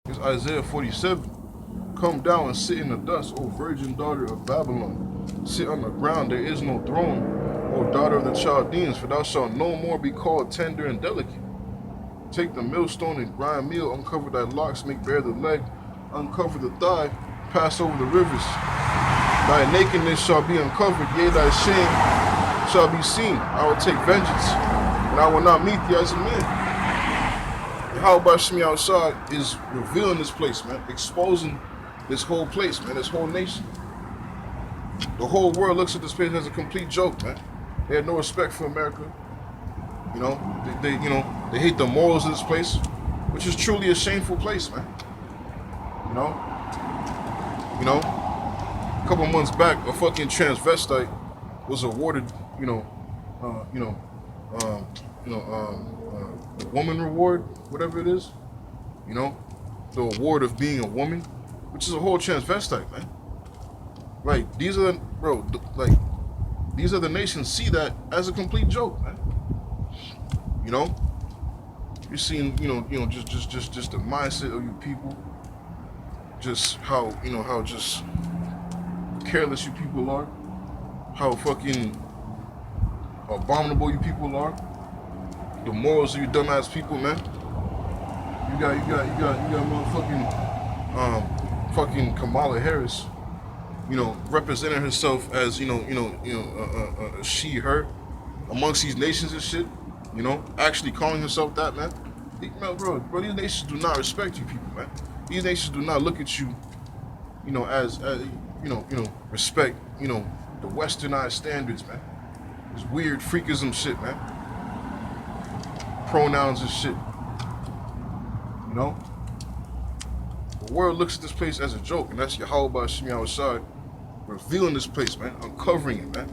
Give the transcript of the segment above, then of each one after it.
It's Isaiah 47. Come down and sit in the dust, O virgin daughter of Babylon. Sit on the ground, there is no throne, O daughter of the Chaldeans, for thou shalt no more be called tender and delicate. Take the millstone and grind meal, uncover thy locks, make bare the leg, uncover the thigh, pass over the rivers. Thy nakedness shall be uncovered, yea, thy shame shall be seen. I will take vengeance, and I will not meet thee as a man. How about Shmi outside is revealing this place, man, exposing this whole place, man, this whole nation. The whole world looks at this place as a complete joke, man. They have no respect for America. You know, they hate the morals of this place, which is truly a shameful place, man. You know, a couple months back, a fucking transvestite was awarded, the woman reward, whatever it is, you know, the award of being a woman, which is a whole transvestite, man. Like these are these other nations see that as a complete joke, man. You know, you're seeing, just the mindset of you people, just how just careless you people are, how fucking abominable you people are, the morals of you dumbass people, man. You got motherfucking fucking Kamala Harris, representing herself as she, her, amongst these nations and shit. Actually calling herself that, man. Bro, these nations do not respect you people, man. These nations do not look at you, as respect, the westernized standards, man. This weird freakism shit, man. Pronouns and shit. The world looks at this place as a joke, and that's Yahweh Shemi outside, revealing this place, man, uncovering it, man.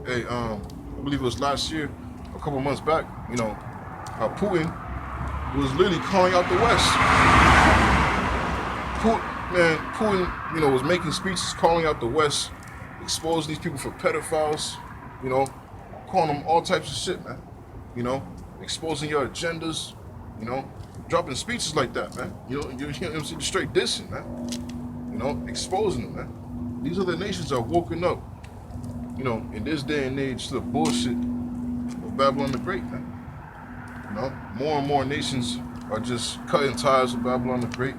Hey, I believe it was last year, a couple months back, how Putin was literally calling out the West. Putin, was making speeches calling out the West, exposing these people for pedophiles, calling them all types of shit, man. Exposing your agendas, dropping speeches like that, man. Straight dissing, man. Exposing them, man. These other nations are woken up, in this day and age to the bullshit of Babylon the Great, man. More and more nations are just cutting ties with Babylon the Great.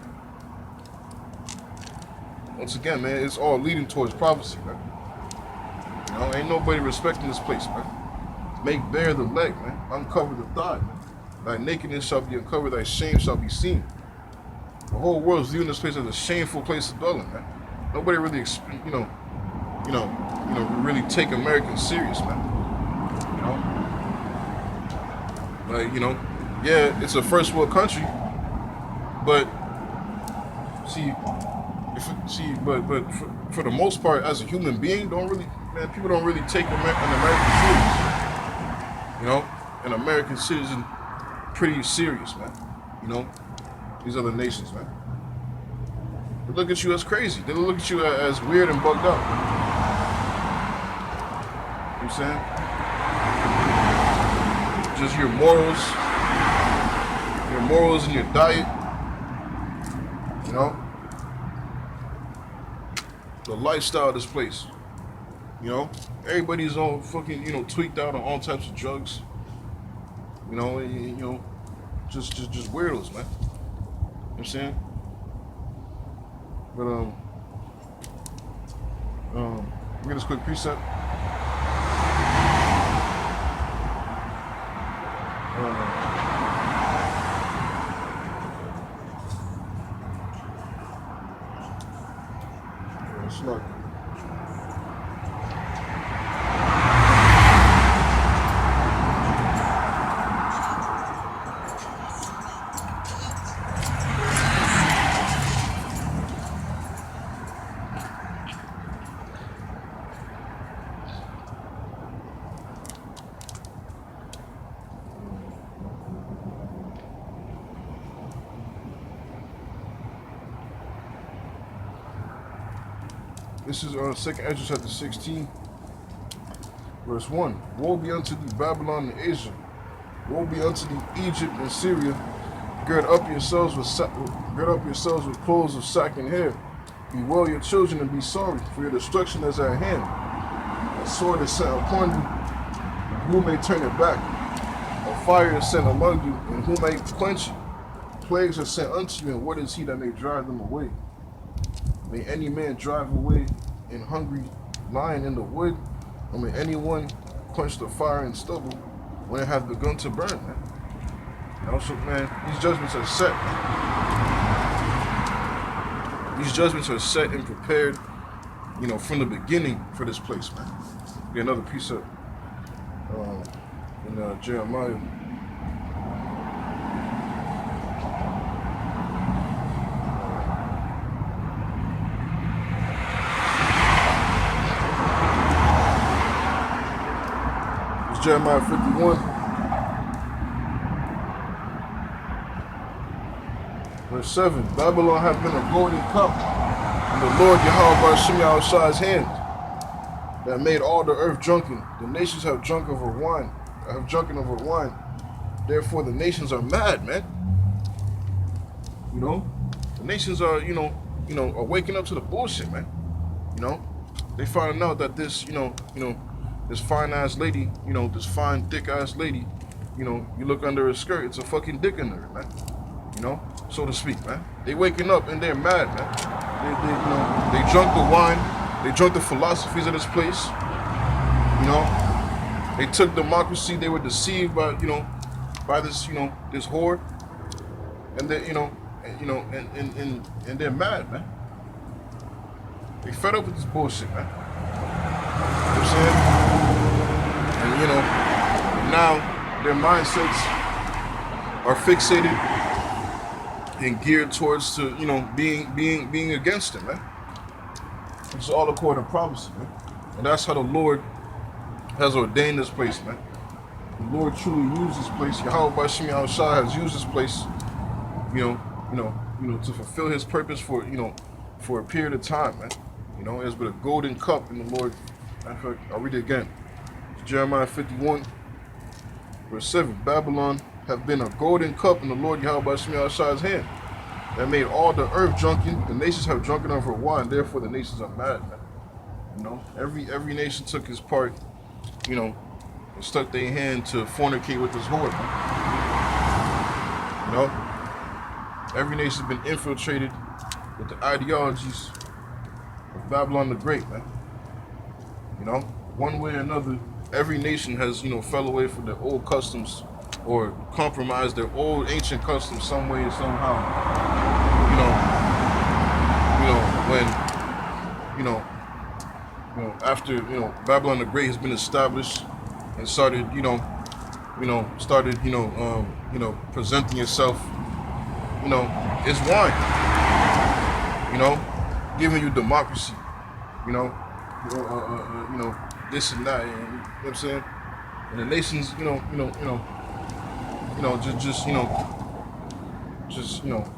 Once again, man, it's all leading towards prophecy, man. Ain't nobody respecting this place, man. Make bare the leg, man. Uncover the thigh, man. Thy nakedness shall be uncovered, thy shame shall be seen. The whole world's viewing this place as a shameful place to dwell in, man. Nobody really, really take Americans serious, man. Yeah, it's a first world country, but for the most part, as a human being, people don't really take an American serious. An American citizen pretty serious, man. These other nations, man. They look at you as crazy. They look at you as weird and bugged out. You know what I'm saying? Just your morals and your diet. The lifestyle of this place. Everybody's all fucking, tweaked out on all types of drugs. Just weirdos, man. You know what I'm saying? But we get this quick precept. It's not. This is 2nd Ezra chapter 16, verse 1. Woe be unto thee, Babylon and Asia. Woe be unto thee, Egypt and Syria. Gird up yourselves with clothes of sack and hair. Bewail your children and be sorry, for your destruction is at hand. A sword is sent upon you, who may turn it back? A fire is sent among you, and who may quench it? Plagues are sent unto you, and what is he that may drive them away? May any man drive away an hungry lion in the wood, or may anyone quench the fire in stubble when it hath begun to burn, man. And also, man, these judgments are set. These judgments are set and prepared, from the beginning for this place, man. Get another precept in Jeremiah. It's Jeremiah 51. Verse 7, Babylon hath been a golden cup in the Lord Yahweh Shimei hand, that made all the earth drunken. The nations have drunken over wine. Therefore the nations are mad, man. The nations are, are waking up to the bullshit, man. They finding out that this, this fine ass lady, this fine thick ass lady, you look under her skirt, it's a fucking dick under her, man. So to speak, man. They waking up and they're mad, man. They drunk the wine, they drunk the philosophies of this place. They took democracy, they were deceived by, by this, this whore. And they, and they're mad, man. They fed up with this bullshit, man. You know what I'm saying? And now their mindsets are fixated and geared towards to, being against him, man. It's all according to prophecy, man. And that's how the Lord has ordained this place, man. The Lord truly used this place. Yahweh Shimei has used this place, to fulfill his purpose for, for a period of time, man. It's been a golden cup in the Lord. I'll read it again. It's Jeremiah 51, verse 7. Babylon have been a golden cup in the Lord Yahweh Shimei hand, that made all the earth drunken. The nations have drunken over wine, therefore the nations are mad, man. Every nation took his part, and stuck their hand to fornicate with this whore, man. Every nation's been infiltrated with the ideologies of Babylon the Great, man. One way or another, every nation has, fell away from their old customs or compromised their old ancient customs some way or somehow. After, Babylon the Great has been established and started, presenting itself, it's wine, giving you democracy, this and that, you know what I'm saying? And the nations,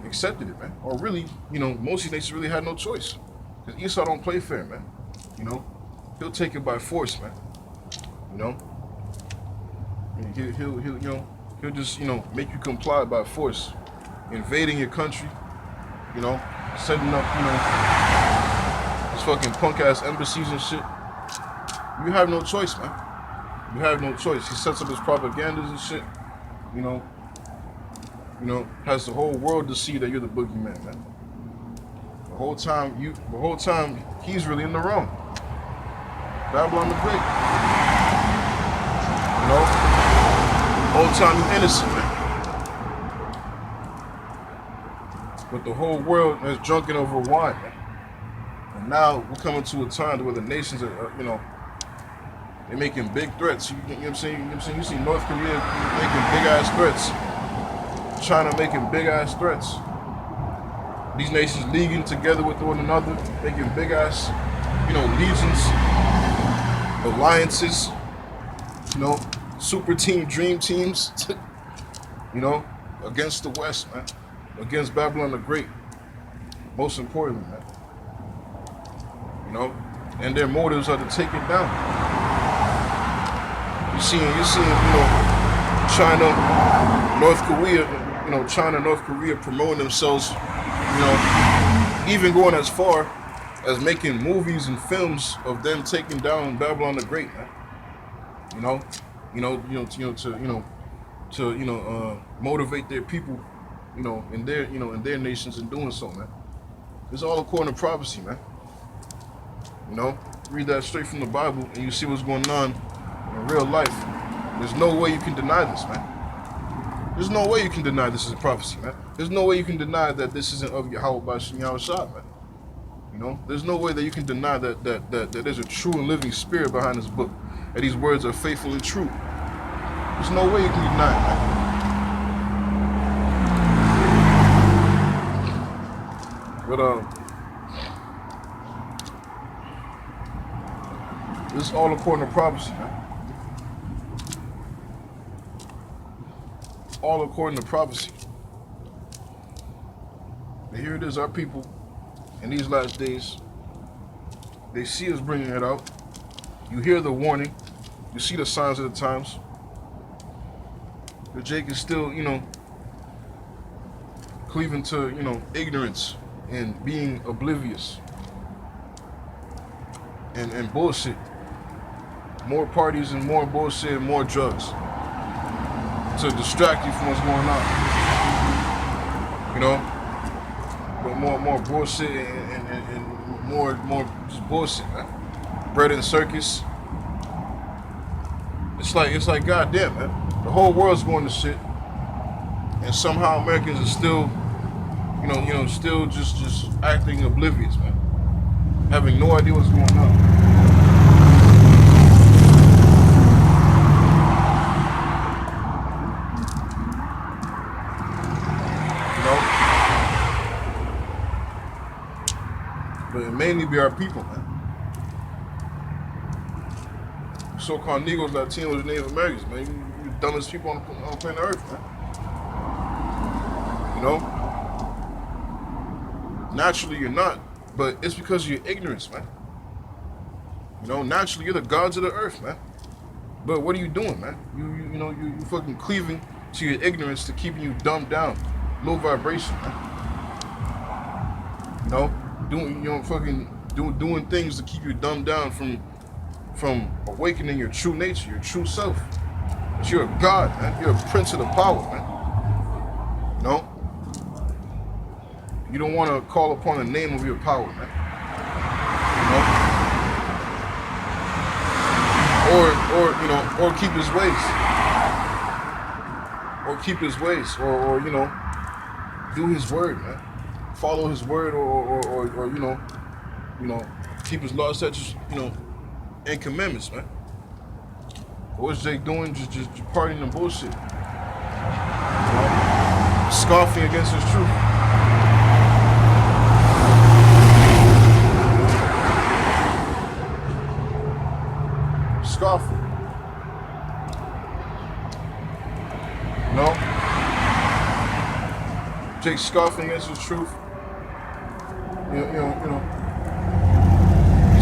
accepted it, man. Or really, most of these nations really had no choice. Because Esau don't play fair, man. He'll take it by force, man. He'll just, make you comply by force. Invading your country, setting up, these fucking punk ass embassies and shit. You have no choice, man. You have no choice. He sets up his propagandas and shit. Has the whole world to see that you're the boogeyman, man. The whole time he's really in the wrong. Babylon the Great. The whole time you're innocent, man. But the whole world is drunken over wine, man. And now we're coming to a time where the nations are, they're making big threats. You know what I'm saying? You see North Korea making big ass threats. China making big ass threats. These nations leaguing together with one another, making big ass, legions, alliances, super team, dream teams, against the West, man. Against Babylon the Great. Most importantly, man. And their motives are to take it down. You're seeing, China, North Korea, China and North Korea promoting themselves, even going as far as making movies and films of them taking down Babylon the Great, man. You know, to motivate their people, in their nations in doing so, man. It's all according to prophecy, man. Read that straight from the Bible, and you see what's going on in real life. There's no way you can deny this, man. There's no way you can deny this is a prophecy, man. There's no way you can deny that this isn't of Yahweh by Shem Yahushua, man. There's no way that you can deny that there's a true and living spirit behind this book, and these words are faithful and true. There's no way you can deny it, man. But this is all according to prophecy, man. All according to prophecy. And here it is, our people, in these last days, they see us bringing it out. You hear the warning. You see the signs of the times. But Jake is still, cleaving to, ignorance and being oblivious. And bullshit. More parties and more bullshit and more drugs to distract you from what's going on. But more bullshit and more just bullshit, man. Bread and circus. It's like goddamn, man. The whole world's going to shit, and somehow Americans are still, still just acting oblivious, man. Having no idea what's going on. But it mainly be our people, man. So-called Negroes, Latinos, and Native Americans, man. You the dumbest people on planet Earth, man. Naturally you're not, but it's because of your ignorance, man. Naturally you're the gods of the earth, man. But what are you doing, man? You fucking cleaving to your ignorance to keeping you dumbed down, low vibration, man. Doing things to keep you dumbed down from awakening your true nature, your true self. But you're a god, man. You're a prince of the power, man. You don't want to call upon the name of your power, man. Or keep his ways. Or keep his ways. Or do his word, man. Follow his word or keep his laws, statutes, and commandments, man. What's Jake doing? Just partying and bullshit. Scoffing against his truth. Scoffing. Jake scoffing against his truth. You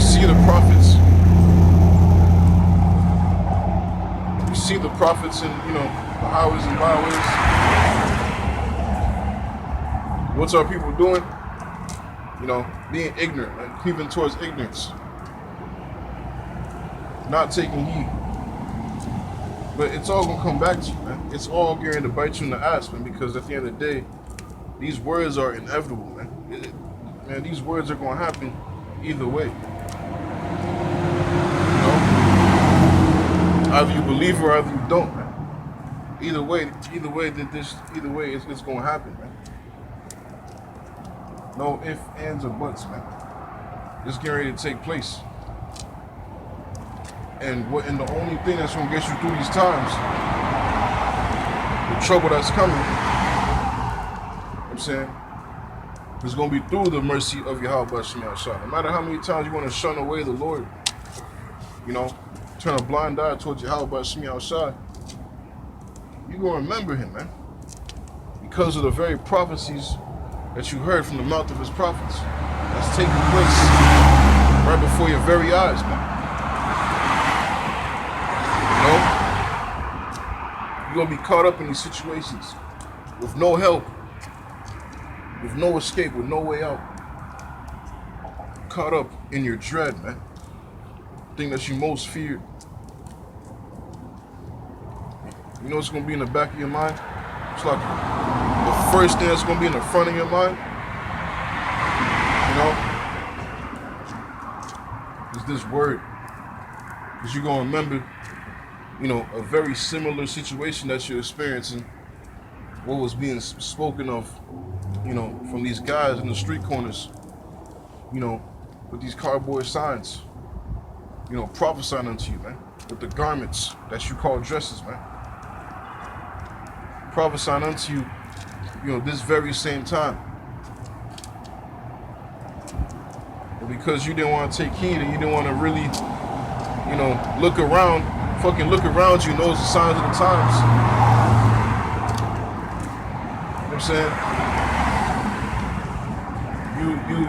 see the prophets. You see the prophets in, the highways and byways. What's our people doing? Being ignorant, man, cleaving towards ignorance. Not taking heed. But it's all gonna come back to you, man. It's all going to bite you in the ass, man, because at the end of the day, these words are inevitable, man. These words are gonna happen either way. Either you believe or either you don't, man. Either way, it's gonna happen, man. No ifs, ands, or buts, man. It's getting ready to take place. And the only thing that's gonna get you through these times, the trouble that's coming, I'm saying, is gonna be through the mercy of Yahweh Shem Yahushua. No matter how many times you want to shun away the Lord, turn a blind eye towards Yahweh Shem Yahushua, you're gonna remember him, man. Because of the very prophecies that you heard from the mouth of his prophets that's taking place right before your very eyes, man. You're gonna be caught up in these situations with no help, with no escape, with no way out. Caught up in your dread, man. Thing that you most feared. You know what's gonna be in the back of your mind? It's like the first thing that's gonna be in the front of your mind, you know, is this word. Because you're gonna remember, you know, a very similar situation that you're experiencing, what was being spoken of, you know, from these guys in the street corners, you know, with these cardboard signs, you know, prophesying unto you, man, with the garments that you call dresses, man. Prophesying unto you, you know, this very same time. But because you didn't want to take heed and you didn't want to really, you know, look around, fucking look around you, knows the signs of the times. You know what I'm saying?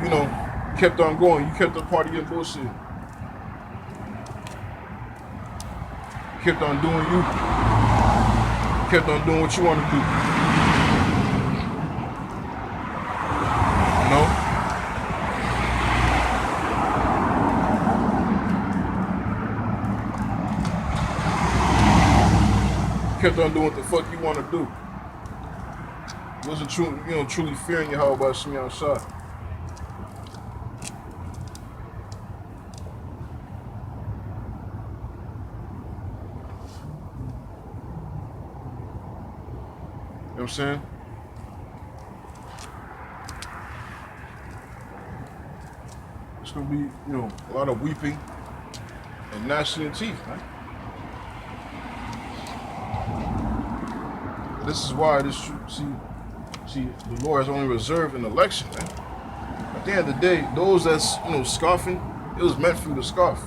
You know, kept on going. You kept on partying bullshit. You kept on doing you. Kept on doing what you want to do. You know? Kept on doing what the fuck you want to do. Wasn't true, you know, truly fearing you how about Shimmy outside. You know what I'm saying? It's gonna be, you know, a lot of weeping and gnashing of teeth, man. This is why this see the Lord has only reserved an election, man. At the end of the day, those that's, you know, scoffing, it was meant for you to scoff.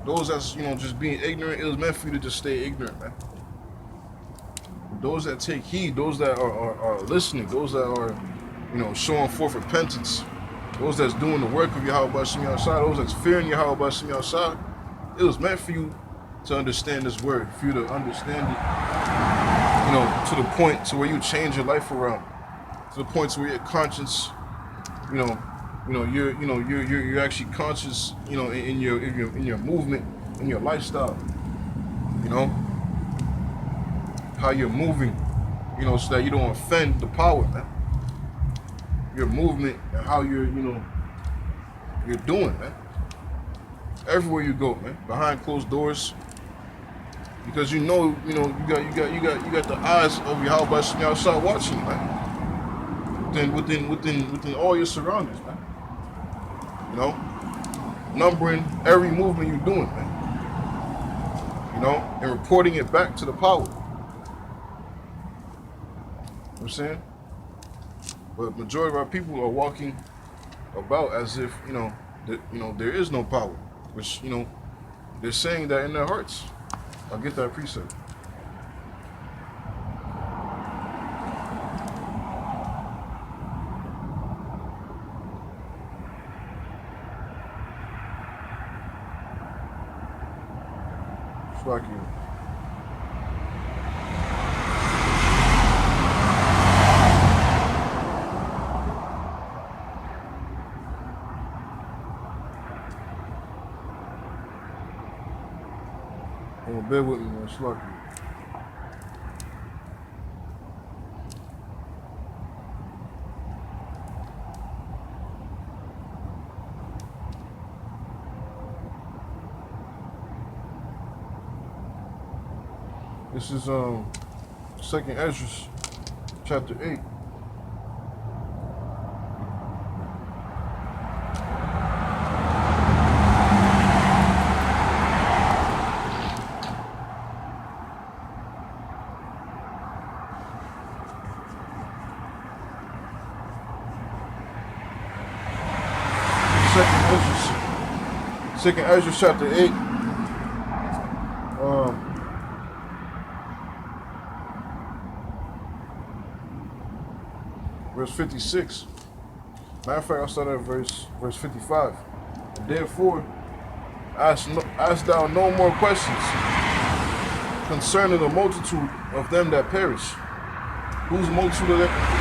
Those that's, you know, just being ignorant, it was meant for you to just stay ignorant, man. Those that take heed, those that are listening, those that are, you know, showing forth repentance, those that's doing the work of Yahweh Shemi outside, those that's fearing Yahweh Shemi outside, it was meant for you to understand this word, for you to understand it, you know, to the point to where you change your life around, to the point to where your conscience, you're actually conscious, you know, in your movement, in your lifestyle, you know. How you're moving, you know, so that you don't offend the power, man. Your movement and how you're doing, man. Everywhere you go, man, behind closed doors, because you know, you got the eyes of Yahweh outside watching, man. Within all your surroundings, man. You know, numbering every movement you're doing, man. You know, and reporting it back to the power. You know what I'm saying? But majority of our people are walking about as if, you know, there is no power, which, you know, they're saying that in their hearts. I'll get that precept. Fuck you. Bear with me, man. Slucky. This is 2nd Ezra, chapter 8. Second Ezra chapter 8. Verse 56. Matter of fact, I'll start at verse 55. Therefore, ask thou no more questions concerning the multitude of them that perish. Whose multitude of that?